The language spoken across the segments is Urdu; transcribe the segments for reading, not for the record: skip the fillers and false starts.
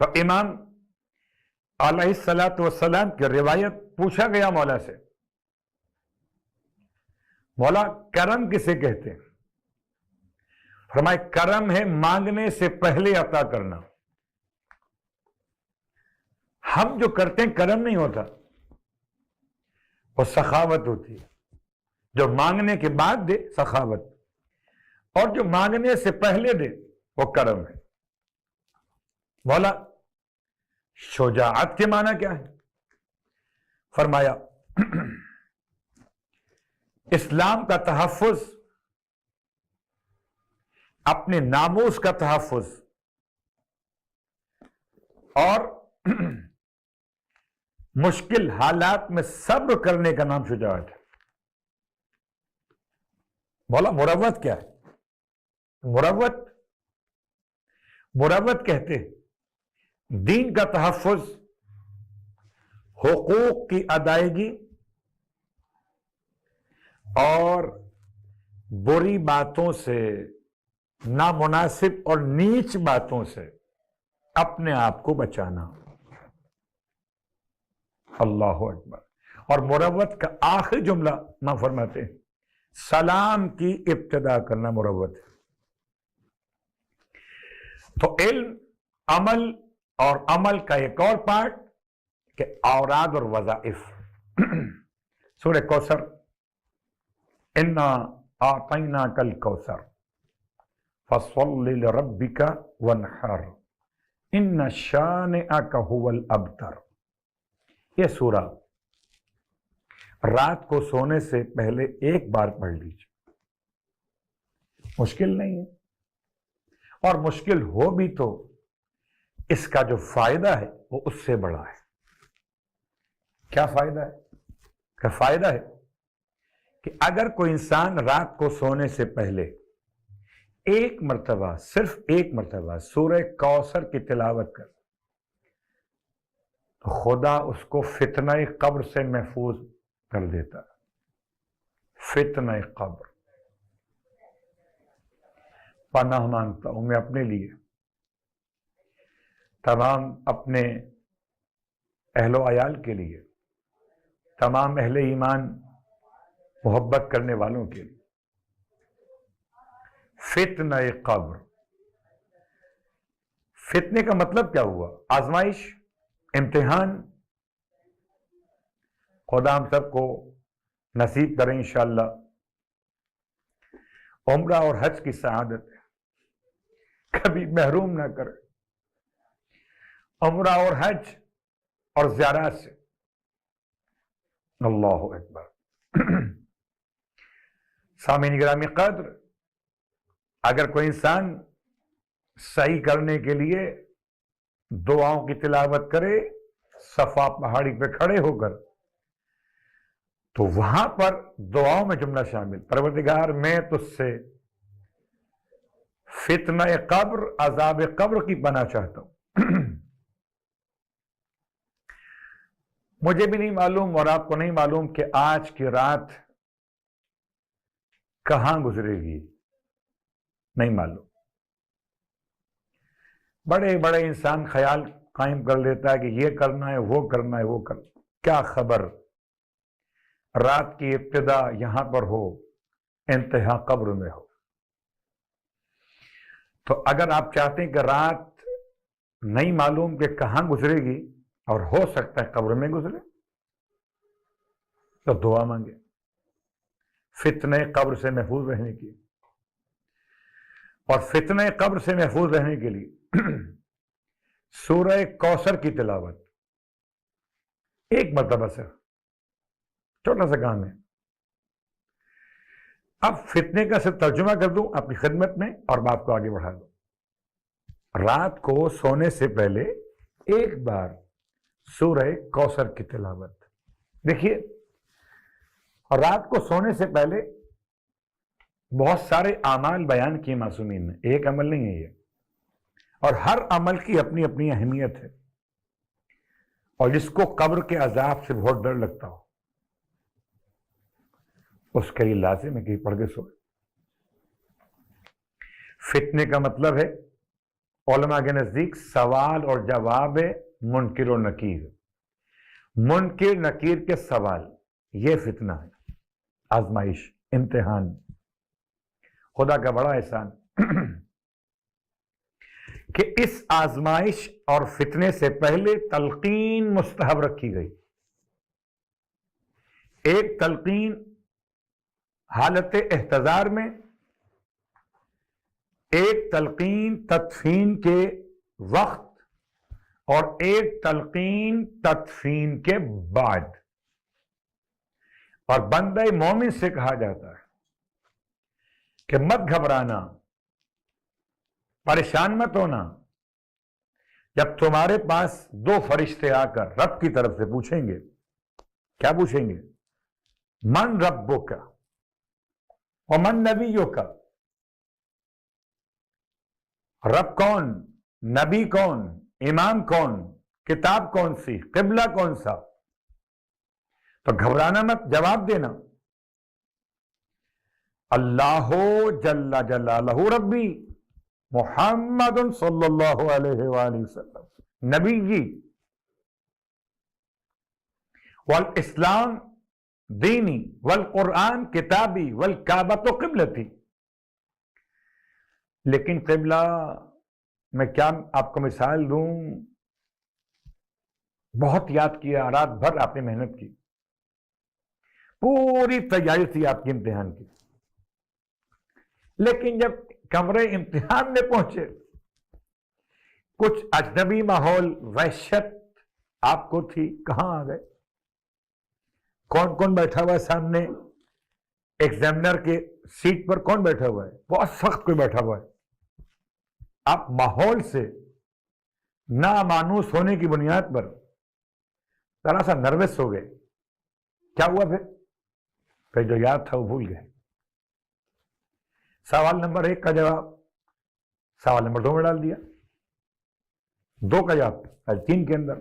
تو امام علیہ الصلوۃ والسلام کی روایت پوچھا گیا مولا سے، مولا کرم کسے کہتے ہیں؟ فرمائے کرم ہے مانگنے سے پہلے عطا کرنا۔ ہم جو کرتے ہیں کرم نہیں ہوتا، وہ سخاوت ہوتی ہے۔ جو مانگنے کے بعد دے سخاوت، اور جو مانگنے سے پہلے دے وہ کرم ہے۔ مولا شجاعت کے معنی کیا ہے؟ فرمایا اسلام کا تحفظ، اپنے ناموس کا تحفظ، اور مشکل حالات میں صبر کرنے کا نام شجاعت ہے۔ مولا مروت کیا ہے؟ مروت کہتے ہیں دین کا تحفظ، حقوق کی ادائیگی، اور بری باتوں سے، نامناسب اور نیچ باتوں سے اپنے آپ کو بچانا۔ اللہ اکبر۔ اور مروت کا آخری جملہ ماں فرماتے ہیں سلام کی ابتدا کرنا مروت ہے۔ تو علم، عمل، اور عمل کا ایک اور پارٹ کہ اوراد اور وظائف۔ سورہ کوثر، انا اعطیناک الکوثر فصل لربک وانحر ان شانئک هو الابتر۔ یہ سورہ رات کو سونے سے پہلے ایک بار پڑھ لیجیے، مشکل نہیں ہے، اور مشکل ہو بھی تو اس کا جو فائدہ ہے وہ اس سے بڑا ہے۔ کیا فائدہ ہے؟ فائدہ ہے کہ اگر کوئی انسان رات کو سونے سے پہلے ایک مرتبہ، صرف ایک مرتبہ سورہ کوثر کی تلاوت کر تو خدا اس کو فتنہ قبر سے محفوظ کر دیتا۔ فتنہ قبر پناہ مانگتا ہوں میں اپنے لیے، تمام اپنے اہل و عیال کے لیے، تمام اہل ایمان محبت کرنے والوں کے لیے۔ فتنہ قبر، فتنے کا مطلب کیا ہوا؟ آزمائش، امتحان۔ خدا ہم سب کو نصیب کریں انشاءاللہ عمرہ اور حج کی سعادت، کبھی محروم نہ کرے عمرہ اور حج اور زیارات سے۔ اللہ اکبر۔ سامعین گرامی قدر، اگر کوئی انسان صحیح کرنے کے لیے دعاؤں کی تلاوت کرے صفا پہاڑی پہ کھڑے ہو کر، تو وہاں پر دعاؤں میں جملہ شامل، پروردگار میں تجھ سے فتنہ قبر، عذاب قبر کی پناہ چاہتا ہوں۔ مجھے بھی نہیں معلوم اور آپ کو نہیں معلوم کہ آج کی رات کہاں گزرے گی، نہیں معلوم۔ بڑے بڑے انسان خیال قائم کر لیتا ہے کہ یہ کرنا ہے، وہ کرنا ہے، وہ کرنا، کیا خبر رات کی ابتدا یہاں پر ہو، انتہا قبر میں ہو۔ تو اگر آپ چاہتے ہیں کہ رات نہیں معلوم کہ کہاں گزرے گی اور ہو سکتا ہے قبر میں گزرے، تو دعا مانگے فتنہ قبر سے محفوظ رہنے کی۔ اور فتنہ قبر سے محفوظ رہنے کے لیے سورہ کوثر کی تلاوت ایک مرتبہ سے، چھوٹا سا کام ہے۔ اب فتنے کا صرف ترجمہ کر دوں اپنی خدمت میں اور بات کو آگے بڑھا دوں۔ رات کو سونے سے پہلے ایک بار سورہ کوثر کی تلاوت۔ دیکھیے، رات کو سونے سے پہلے بہت سارے اعمال بیان کیے معصومین نے، ایک عمل نہیں ہے یہ، اور ہر عمل کی اپنی اپنی اہمیت ہے۔ اور جس کو قبر کے عذاب سے بہت ڈر لگتا ہو اس کے لیے لازم ہے کہ پڑھ کے سوئے۔ فتنے کا مطلب ہے علماء کے نزدیک سوال اور جواب منکر و نکیر، منکر نکیر کے سوال، یہ فتنہ ہے، آزمائش، امتحان، خدا کا بڑا احسان کہ اس آزمائش اور فتنے سے پہلے تلقین مستحب رکھی گئی۔ ایک تلقین حالت احتضار میں، ایک تلقین تدفین کے وقت، اور ایک تلقین تدفین کے بعد۔ اور بندہ مومن سے کہا جاتا ہے کہ مت گھبرانا، پریشان مت ہونا، جب تمہارے پاس دو فرشتے آ کر رب کی طرف سے پوچھیں گے، کیا پوچھیں گے؟ من ربک ومن نبیک، رب کون، نبی کون، امام کون، کتاب کون سی، قبلہ کون سا؟ تو گھبرانا مت، جواب دینا، اللہ جل جلالہ ربی محمد صلی اللہ علیہ وآلہ وسلم نبی جی، والاسلام دینی، والقرآن کتابی، والکعبۃ قبلتی۔ لیکن قبلہ میں کیا آپ کو مثال دوں، بہت یاد کیا، رات بھر آپ نے محنت کی، پوری تیاری تھی آپ کے امتحان کی، لیکن جب کمرے امتحان میں پہنچے، کچھ اجنبی ماحول، وحشت آپ کو تھی، کہاں آ گئے؟ کون کون بیٹھا ہوا ہے سامنے؟ ایگزامنر کے سیٹ پر کون بیٹھا ہوا ہے؟ بہت سخت کوئی بیٹھا ہوا ہے۔ آپ ماحول سے نامانوس ہونے کی بنیاد پر ذرا سا نروس ہو گئے، کیا ہوا پھر جو یاد تھا وہ بھول گئے۔ سوال نمبر 1 کا جواب سوال نمبر 2 میں ڈال دیا، 2 کا جواب 3 کے اندر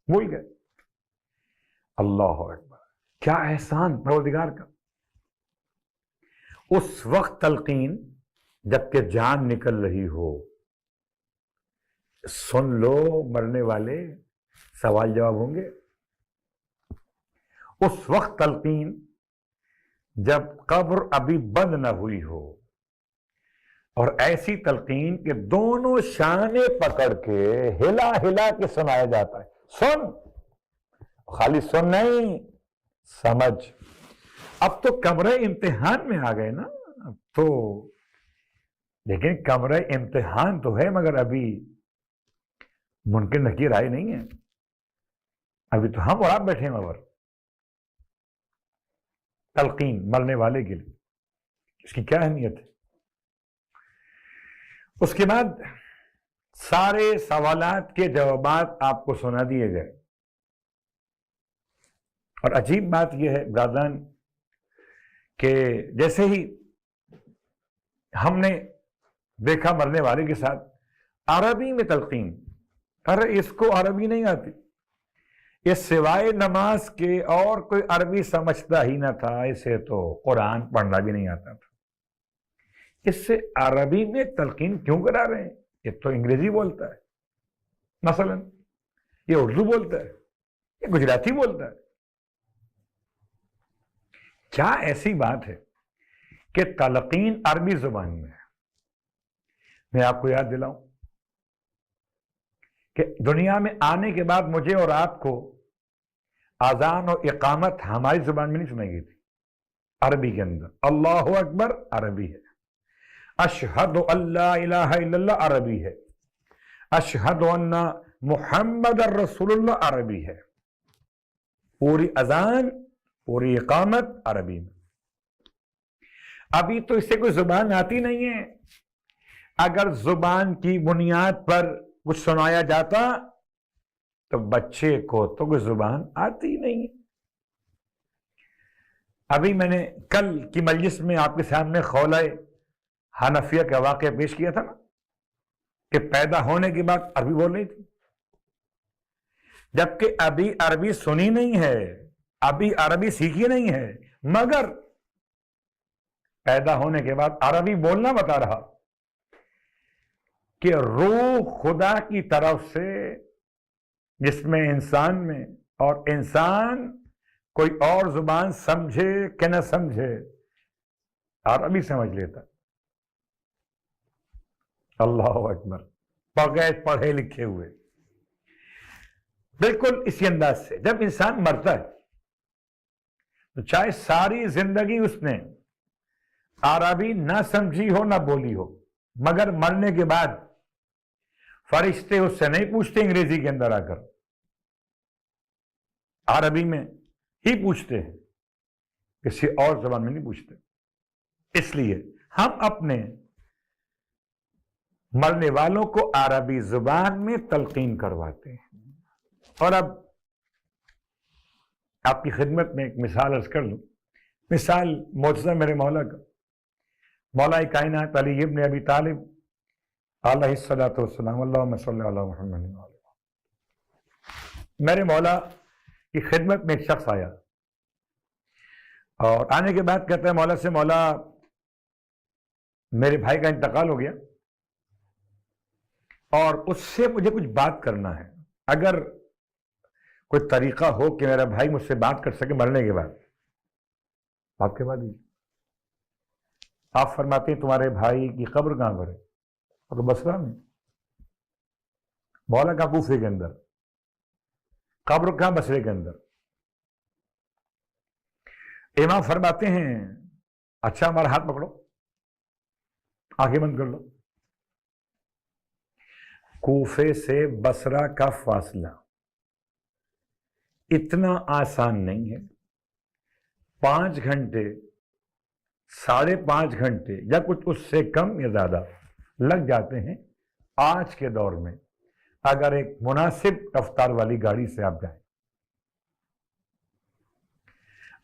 بھول گئے۔ اللہ اکبر، کیا احسان پروردگار کا۔ اس وقت تلقین جبکہ جان نکل رہی ہو، سن لو مرنے والے، سوال جواب ہوں گے۔ اس وقت تلقین جب قبر ابھی بند نہ ہوئی ہو، اور ایسی تلقین کہ دونوں شانے پکڑ کے ہلا ہلا کے سنایا جاتا ہے، سن، خالی سن نہیں، سمجھ۔ اب تو کمرے امتحان میں آ گئے نا، اب تو، لیکن کمرے امتحان تو ہے، مگر ابھی منکر نکیر آئے نہیں ہیں، ابھی تو ہم اور آپ بیٹھے ہیں مگر۔ تلقین مرنے والے کے لیے اس کی کیا اہمیت ہے؟ اس کے بعد سارے سوالات کے جوابات آپ کو سنا دیے گئے، اور عجیب بات یہ ہے برادران کہ جیسے ہی ہم نے دیکھا مرنے والے کے ساتھ عربی میں تلقین، ارے اس کو عربی نہیں آتی، یہ سوائے نماز کے اور کوئی عربی سمجھتا ہی نہ تھا، اسے تو قرآن پڑھنا بھی نہیں آتا تھا، اس سے عربی میں تلقین کیوں کرا رہے ہیں؟ یہ تو انگریزی بولتا ہے، مثلا یہ اردو بولتا ہے، یہ گجراتی بولتا ہے۔ کیا ایسی بات ہے کہ تلقین عربی زبان میں ہے؟ میں آپ کو یاد دلاؤں کہ دنیا میں آنے کے بعد مجھے اور آپ کو اذان و اقامت ہماری زبان میں نہیں سنائی گئی تھی، عربی کے اندر۔ اللہ اکبر عربی ہے، اشہد ان لا الہ الا اللہ عربی ہے، اشہد ان محمد رسول اللہ عربی ہے، پوری اذان، پوری اقامت عربی میں۔ ابھی تو اس سے کوئی زبان آتی نہیں ہے، اگر زبان کی بنیاد پر کچھ سنایا جاتا تو بچے کو تو کوئی زبان آتی نہیں ہے۔ ابھی میں نے کل کی مجلس میں آپ کے سامنے خولہ حنفیہ کا واقعہ پیش کیا تھا نا، کہ پیدا ہونے کے بعد عربی بول رہی تھی، جبکہ ابھی عربی سنی نہیں ہے، ابھی عربی سیکھی نہیں ہے، مگر پیدا ہونے کے بعد عربی بولنا بتا رہا۔ کہ روح خدا کی طرف سے جس میں انسان میں، اور انسان کوئی اور زبان سمجھے کہ نہ سمجھے عربی سمجھ لیتا. اللہ اکبر. بغیر پڑھے لکھے ہوئے. بالکل اسی انداز سے جب انسان مرتا ہے تو چاہے ساری زندگی اس نے عربی نہ سمجھی ہو نہ بولی ہو، مگر مرنے کے بعد فرشتے اس سے نہیں پوچھتے انگریزی کے اندر آ کر، عربی میں ہی پوچھتے ہیں، کسی اور زبان میں نہیں پوچھتے. اس لیے ہم اپنے مرنے والوں کو عربی زبان میں تلقین کرواتے ہیں. اور اب آپ کی خدمت میں ایک مثال عرض کر لوں. مثال معجزہ میرے مولا کا، مولا کائنات علی ابن ابی طالب علیہ الصلوۃ والسلام، اللہم صلی علی محمد. میرے مولا کی خدمت میں ایک شخص آیا اور آنے کے بعد کہتا ہے مولا سے، مولا میرے بھائی کا انتقال ہو گیا اور اس سے مجھے کچھ بات کرنا ہے، اگر کوئی طریقہ ہو کہ میرا بھائی مجھ سے بات کر سکے مرنے کے بعد. بات کے بعد ہی آپ فرماتے ہیں تمہارے بھائی کی قبر کہاں پر ہے؟ تو بصرہ میں. مولا کا کوفے کے اندر. قبر کہاں؟ بصرے کے اندر. امام فرماتے ہیں اچھا ہمارا ہاتھ پکڑو، آنکھیں بند کر لو. کوفے سے بصرہ کا فاصلہ اتنا آسان نہیں ہے. 5 گھنٹے 5.5 گھنٹے یا کچھ اس سے کم یا زیادہ لگ جاتے ہیں آج کے دور میں اگر ایک مناسب رفتار والی گاڑی سے آپ جائیں.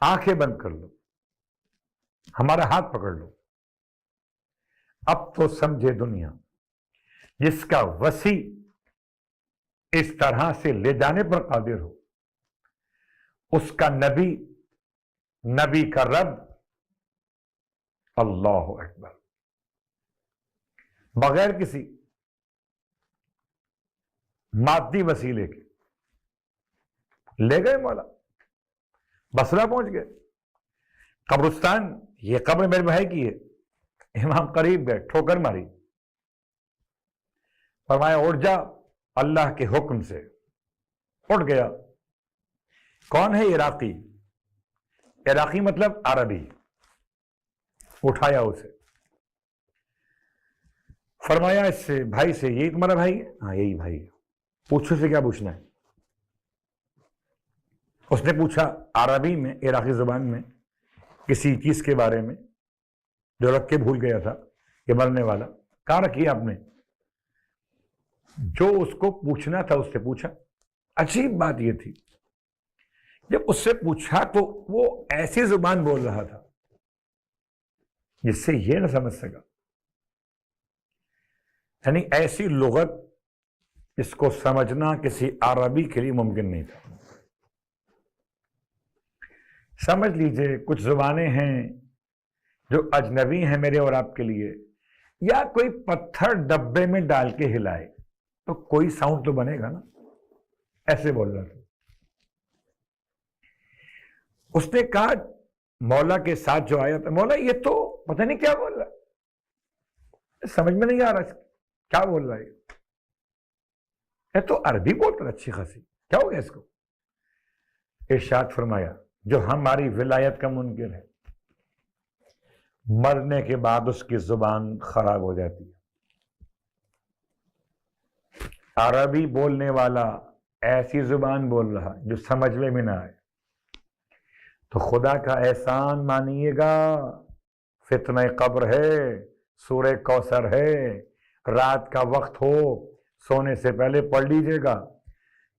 آنکھیں بند کر لو، ہمارا ہاتھ پکڑ لو. اب تو سمجھے دنیا جس کا وسیع اس طرح سے لے جانے پر قادر ہو، اس کا نبی کا رب. اللہ اکبر. بغیر کسی مادی وسیلے کے لے گئے مولا. بصرہ پہنچ گئے. قبرستان، یہ قبر میرے بھائی کی ہے. امام قریب گئے، ٹھوکر ماری. فرمایا اٹھ جا اللہ کے حکم سے. اٹھ گیا. کون ہے؟ عراقی. عراقی مطلب عربی. اٹھایا اسے. فرمایا اس سے بھائی سے، یہی تمہارا بھائی ہے؟ ہاں یہی بھائی ہے. پوچھو سے کیا پوچھنا ہے؟ اس نے پوچھا عربی میں، عراقی زبان میں کسی چیز کے بارے میں جو رکھ کے بھول گیا تھا کہ مرنے والا. کہاں رکھی آپ نے؟ جو اس کو پوچھنا تھا اس سے پوچھا. عجیب بات یہ تھی جب اس سے پوچھا تو وہ ایسی زبان بول رہا تھا جس سے یہ نہ سمجھ سکا. یعنی ایسی لغت جس کو سمجھنا کسی عربی کے لیے ممکن نہیں تھا. سمجھ لیجئے کچھ زبانیں ہیں جو اجنبی ہیں میرے اور آپ کے لیے. یا کوئی پتھر ڈبے میں ڈال کے ہلائے تو کوئی ساؤنڈ تو بنے گا نا. ایسے بول رہا تھا. اس نے کہا مولا کے ساتھ جو آیا تھا، مولا یہ تو پتہ نہیں کیا بول رہا ہے، سمجھ میں نہیں آ رہا کیا بول رہا ہے. یہ تو عربی بول رہا اچھی خاصی، کیا ہو گیا اس کو؟ ارشاد فرمایا جو ہماری ولایت کا منکر ہے مرنے کے بعد اس کی زبان خراب ہو جاتی ہے. عربی بولنے والا ایسی زبان بول رہا جو سمجھ میں نہ آئے تو خدا کا احسان مانیے گا. فتنہ قبر ہے، سورہ کوثر ہے، رات کا وقت ہو سونے سے پہلے پڑھ لیجئے گا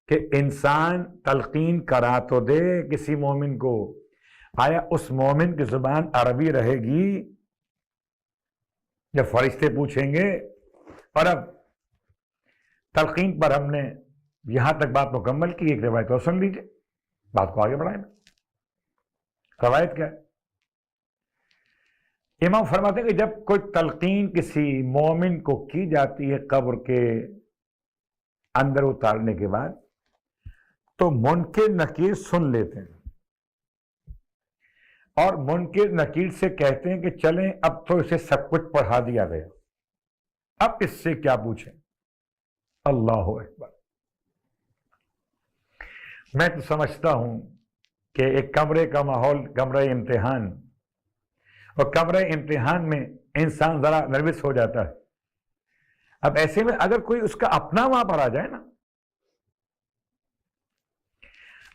کہ انسان تلقین کرا تو دے کسی مومن کو. آیا اس مومن کی زبان عربی رہے گی؟ جب فرشتے پوچھیں گے. اور اب تلقین پر ہم نے یہاں تک بات مکمل کی. ایک روایت اور سن لیجئے، بات کو آگے بڑھائیں. روایت کیا ہے؟ امام فرماتے ہیں کہ جب کوئی تلقین کسی مومن کو کی جاتی ہے قبر کے اندر اتارنے کے بعد تو منکر نکیر سن لیتے ہیں اور منکر نکیر سے کہتے ہیں کہ چلیں اب تو اسے سب کچھ پڑھا دیا گیا، اب اس سے کیا پوچھیں۔ اللہ اکبر۔ میں تو سمجھتا ہوں کہ ایک کمرے کا ماحول، کمرہ امتحان، اور کمرہ امتحان میں انسان ذرا نروس ہو جاتا ہے۔ اب ایسے میں اگر کوئی اس کا اپنا وہاں پر آ جائے نا،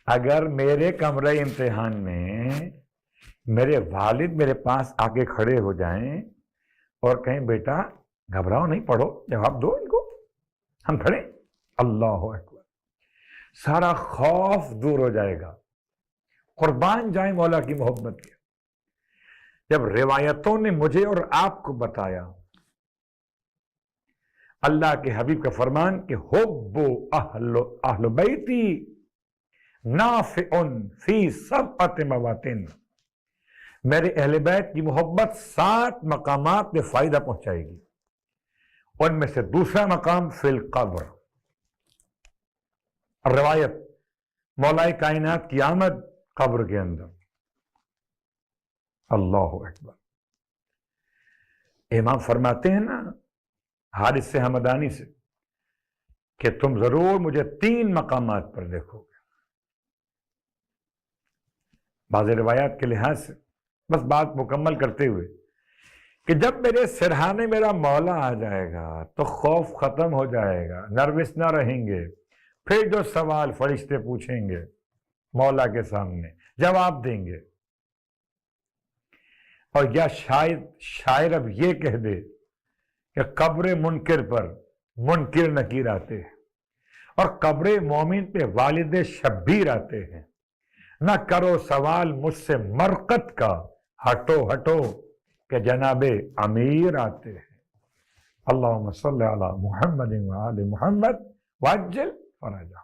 اگر میرے کمرہ امتحان میں میرے والد میرے پاس آ کے کھڑے ہو جائیں اور کہیں بیٹا گھبراؤ نہیں، پڑھو، جواب دو ان کو، ہم کھڑے، اللہ اکبر، سارا خوف دور ہو جائے گا۔ قربان جائیں مولا کی محبت کے۔ جب روایتوں نے مجھے اور آپ کو بتایا اللہ کے حبیب کا فرمان کہ حب اہل بیتی نافع فی سبعۃ مواطن، میرے اہل بیت کی محبت 7 مقامات میں فائدہ پہنچائے گی، ان میں سے دوسرا مقام فی القبر، روایت مولا کائنات کی آمد قبر کے اندر۔ اللہ اکبر۔ امام فرماتے ہیں نا حارث سے حمدانی سے کہ تم ضرور مجھے 3 مقامات پر دیکھو گے۔ بعض روایات کے لحاظ سے بس بات مکمل کرتے ہوئے کہ جب میرے سرہانے میرا مولا آ جائے گا تو خوف ختم ہو جائے گا، نروس نہ رہیں گے، پھر جو سوال فرشتے پوچھیں گے مولا کے سامنے جواب دیں گے، اور یا شاید شاعر اب یہ کہہ دے کہ قبر منکر پر منکر نکیر آتے ہیں اور قبر مومن پہ والد شبیر آتے ہیں، نہ کرو سوال مجھ سے مرقت کا، ہٹو ہٹو کہ جناب امیر آتے ہیں۔ اللہم صلی علی محمد و آل محمد وعجل فرجہ۔